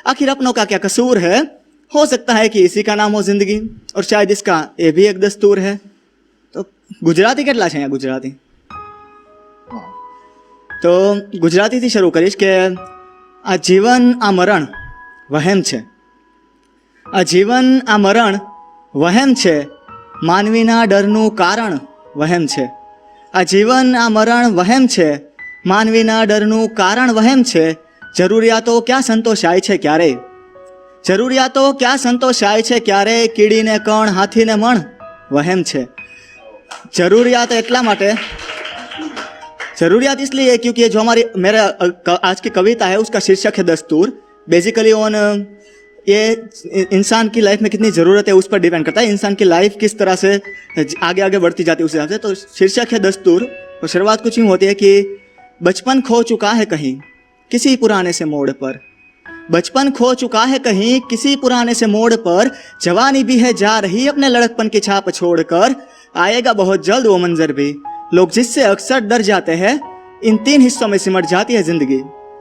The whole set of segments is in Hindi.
आखिर अपनों का क्या कसूर है? हो सकता है कि इसी का नाम हो जिंदगी, और शायद इसका ये भी एक दस्तूर है। तो गुजराती કેટલા છે અહીંયા ગુજરાતી? તો ગુજરાતીથી શરૂ કરીશ કે આ જીવન આ મરણ વહેમ છે, આ જીવન આ મરણ વહેમ છે, માનવીના ડરનું કારણ વહેમ છે, આ જીવન આ મરણ વહેમ છે, માનવીના ડરનું કારણ વહેમ છે, જરૂરિયાતો ક્યાં સંતોષાય છે ક્યારે, જરૂરિયાતો ક્યાં સંતોષાય છે ક્યારે, કીડીને કણ હાથીને મણ વહેમ છે। जरूरियात इतला माटे, जरूरियात इसलिए क्योंकि जो हमारी मेरा आज की कविता है उसका शीर्षक है दस्तूर। बेसिकली ऑन ये इंसान की लाइफ में कितनी ज़रूरत है उस पर डिपेंड करता है, इंसान की लाइफ किस तरह से आगे आगे बढ़ती जाती है उस हिसाब से। तो शीर्षक है दस्तूर, और शुरुआत कुछ यूँ होती है कि बचपन खो चुका है कहीं किसी पुराने से मोड़ पर, बचपन खो चुका है कहीं किसी पुराने से मोड़ पर, जवानी भी है जा रही अपने लड़कपन की छाप छोड़कर, आएगा बहुत जल्द वो मंजर भी लोग जिससे अक्सर डर जाते हैं, इन 3 हिस्सों में सिमट जाती है जिंदगी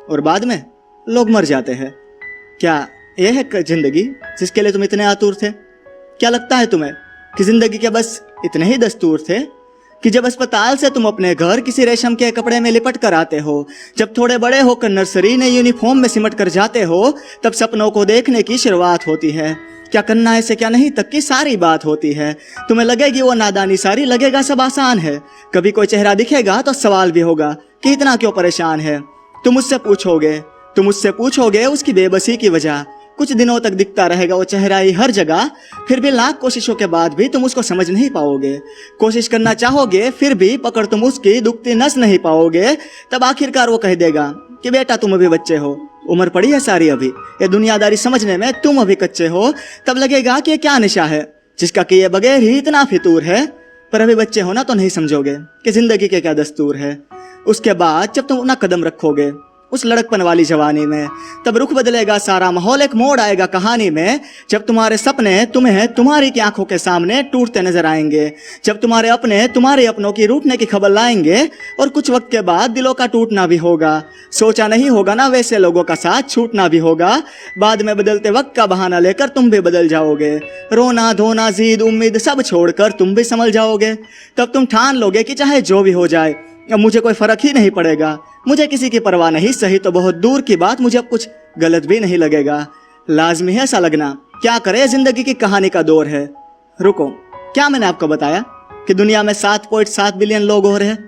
और बाद में लोग मर जाते हैं। क्या यह है जिंदगी जिसके लिए तुम इतने आतुर थे? क्या लगता है तुम्हें कि जिंदगी के बस इतने ही दस्तूर थे कि जब अस्पताल से तुम अपने घर किसी रेशम के कपड़े में लिपट कर आते हो, जब थोड़े बड़े होकर नर्सरी ने यूनिफॉर्म में सिमट कर जाते हो, तब सपनों को देखने की शुरुआत होती है, क्या करना है से क्या नहीं तक की सारी बात होती है। तुम्हें लगेगी वो नादानी सारी, लगेगा सब आसान है, कभी कोई चेहरा दिखेगा तो सवाल भी होगा कि इतना क्यों परेशान है। तुम मुझसे पूछोगे उसकी बेबसी की वजह, कुछ दिनों तक दिखता रहेगा वो चेहरा ही हर जगह, फिर भी लाख कोशिशों के बाद भी तुम उसको समझ नहीं पाओगे, कोशिश करना चाहोगे फिर भी पकड़ तुम उसकी दुखती नस नहीं पाओगे। तब आखिरकार वो कह देगा कि बेटा तुम अभी बच्चे हो, उम्र पड़ी है सारी अभी, ये दुनियादारी समझने में तुम अभी कच्चे हो। तब लगेगा कि ये क्या नशा है जिसका कि ये बगैर ही इतना फितूर है, पर अभी बच्चे हो ना तो नहीं समझोगे कि जिंदगी के क्या दस्तूर है। उसके बाद जब तुम अपना कदम रखोगे उस लड़कपन वाली जवानी में, तब रुख बदलेगा सारा माहौल, एक मोड़ आएगा कहानी में, जब तुम्हारे सपने तुम्हें तुम्हारी की आंखों के सामने टूटते नजर आएंगे, जब तुम्हारे अपने तुम्हारे अपनों की रूठने की खबर लाएंगे, और कुछ वक्त के बाद दिलों का टूटना भी होगा। सोचा नहीं होगा ना वैसे लोगों का साथ छूटना भी होगा, बाद में बदलते वक्त का बहाना लेकर तुम भी बदल जाओगे, रोना धोना जिद उम्मीद सब छोड़कर तुम भी संभल जाओगे। तब तुम ठान लोगे कि चाहे जो भी हो जाए अब मुझे कोई फर्क ही नहीं पड़ेगा, मुझे किसी की परवाह नहीं, सही तो बहुत दूर की बात, मुझे अब कुछ गलत भी नहीं लगेगा। लाजमी है ऐसा लगना, क्या करे जिंदगी की कहानी का दौर है। रुको, क्या मैंने आपको बताया कि दुनिया में 7.7 बिलियन लोग और हैं?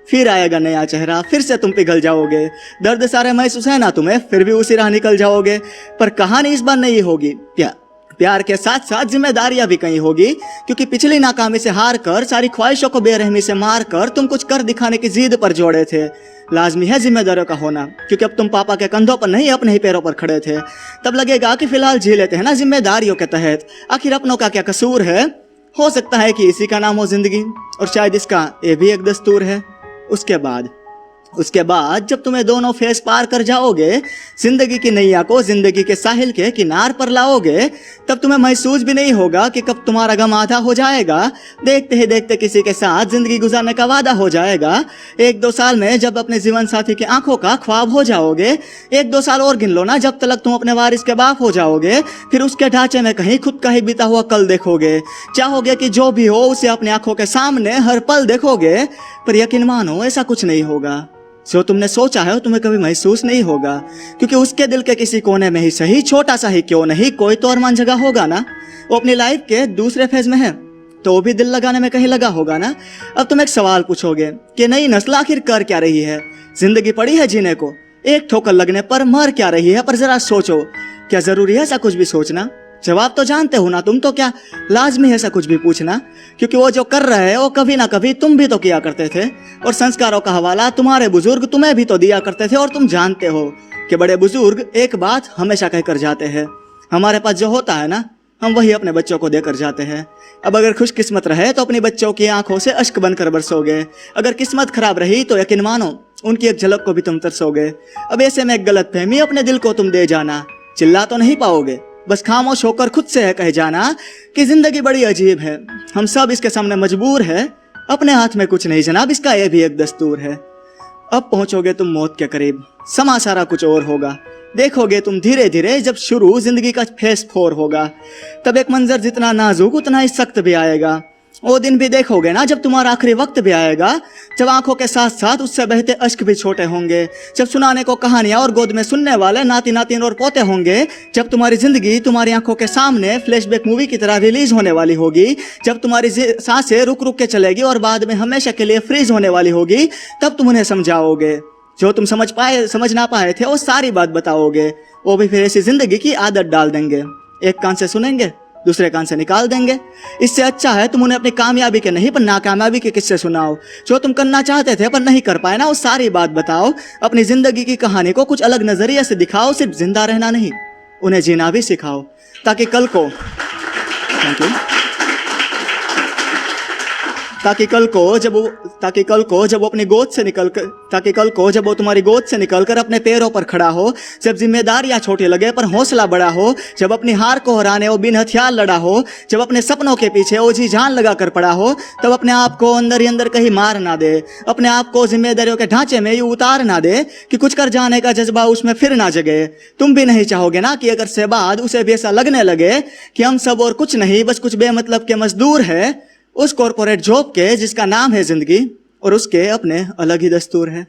फिर आएगा नया चेहरा, फिर से तुम पिघल जाओगे, दर्द सारे महसूस है ना तुम्हें, फिर भी उसी राह निकल जाओगे। पर कहानी इस बार नहीं होगी प्यार के साथ साथ जिम्मेदारियां भी कहीं होगी, क्योंकि पिछली नाकामी से हार कर, सारी ख्वाहिशों को बेरहमी से मार कर तुम कुछ कर दिखाने की जिद पर जोड़े थे। लाजमी है जिम्मेदारियों का होना, क्योंकि अब तुम पापा के कंधों पर नहीं अपने ही पैरों पर खड़े थे। तब लगेगा कि फिलहाल जी लेते हैं ना जिम्मेदारियों के तहत, आखिर अपनों का क्या कसूर है। हो सकता है कि इसी का नाम हो जिंदगी, और शायद इसका ये भी एक दस्तूर है। उसके बाद जब तुम्हें दोनों फेस पार कर जाओगे, जिंदगी की नैया को जिंदगी के साहिल के किनार पर लाओगे, तब तुम्हें महसूस भी नहीं होगा कि कब तुम्हारा गम आधा हो जाएगा, देखते ही देखते किसी के साथ जिंदगी गुजारने का वादा हो जाएगा। 1-2 साल में जब अपने जीवन साथी की आंखों का ख्वाब हो जाओगे, 1-2 साल और गिन लो ना जब तक तुम अपने वारिस के बाप हो जाओगे, फिर उसके ढांचे में कहीं खुद का ही बीता हुआ कल देखोगे, चाहोगे कि जो भी हो उसे अपनी आंखों के सामने हर पल देखोगे। पर यकीन मानो ऐसा कुछ नहीं होगा, जो तुमने सोचा है वो तुम्हें कभी महसूस नहीं होगा, क्योंकि उसके दिल के किसी कोने में ही सही, छोटा सा ही क्यों नहीं, कोई तो अरमान जगह होगा ना। वो अपनी लाइफ के दूसरे फेज में है तो वो भी दिल लगाने में कहीं लगा होगा ना। अब तुम एक सवाल पूछोगे कि नई नस्ल आखिर कर क्या रही है, जिंदगी पड़ी है जीने को, एक ठोकर लगने पर मर क्या रही है। पर जरा सोचो, क्या जरूरी है ऐसा कुछ भी सोचना? जवाब तो जानते हो ना तुम, तो क्या लाजमी है ऐसा कुछ भी पूछना? क्योंकि वो जो कर रहे हैं वो कभी ना कभी तुम भी तो किया करते थे, और संस्कारों का हवाला तुम्हारे बुजुर्ग तुम्हें भी तो दिया करते थे। और तुम जानते हो कि बड़े बुजुर्ग एक बात हमेशा कहकर जाते हैं, हमारे पास जो होता है ना हम वही अपने बच्चों को देकर जाते हैं। अब अगर खुशकिस्मत रहे तो अपनी बच्चों की आंखों से अश्क बनकर बरसोगे, अगर किस्मत खराब रही तो यकीन मानो उनकी एक झलक को भी तुम तरसोगे। अब ऐसे में एक गलत फहमी अपने दिल को तुम दे जाना, चिल्ला तो नहीं पाओगे, बस खामोश होकर खुद से है कह जाना कि जिंदगी बड़ी अजीब है, हम सब इसके सामने मजबूर है, अपने हाथ में कुछ नहीं जनाब, इसका ये भी एक दस्तूर है। अब पहुंचोगे तुम मौत के करीब, समा सारा कुछ और होगा। देखोगे तुम धीरे धीरे जब शुरू जिंदगी का फेस 4 होगा, तब एक मंजर जितना नाजुक उतना ही सख्त भी आएगा। वो दिन भी देखोगे ना जब तुम्हारा आखिरी वक्त भी आएगा, जब आंखों के साथ साथ उससे बहते अश्क भी छोटे होंगे, जब सुनाने को कहानियां और गोद में सुनने वाले नाती नातिन और पोते होंगे, जब तुम्हारी जिंदगी तुम्हारी आंखों के सामने फ्लैशबैक मूवी की तरह रिलीज होने वाली होगी, जब तुम्हारी सांसें रुक रुक के चलेगी और बाद में हमेशा के लिए फ्रीज होने वाली होगी, तब तुम उन्हें समझाओगे। जो तुम समझ ना पाए थे वो सारी बात बताओगे। वो भी फिर ऐसी जिंदगी की आदत डाल देंगे, एक कान से सुनेंगे दूसरे कान से निकाल देंगे। इससे अच्छा है तुम उन्हें अपनी कामयाबी के नहीं पर नाकामयाबी के किस्से सुनाओ। जो तुम करना चाहते थे पर नहीं कर पाए ना, वो सारी बात बताओ। अपनी जिंदगी की कहानी को कुछ अलग नजरिए से दिखाओ, सिर्फ जिंदा रहना नहीं, उन्हें जीना भी सिखाओ, ताकि कल को जब वो अपनी गोद से जब वो तुम्हारी गोद से निकलकर अपने पैरों पर खड़ा हो, जब जिम्मेदारियां छोटी लगे पर हौसला बड़ा हो, जब अपनी हार को हराने वो बिन हथियार लड़ा हो, जब अपने सपनों के पीछे वो जी जान लगा कर पड़ा हो, तब अपने आप को अंदर ही अंदर कहीं मार ना दे, अपने आप को जिम्मेदारियों के ढांचे में यूं उतार ना दे कि कुछ कर जाने का जज्बा उसमें फिर ना जगे। तुम भी नहीं चाहोगे ना कि अगर से बाद उसे भी ऐसा लगने लगे कि हम सब और कुछ नहीं, बस कुछ बेमतलब के मजदूर है उस कॉर्पोरेट जॉब के जिसका नाम है जिंदगी, और उसके अपने अलग ही दस्तूर है।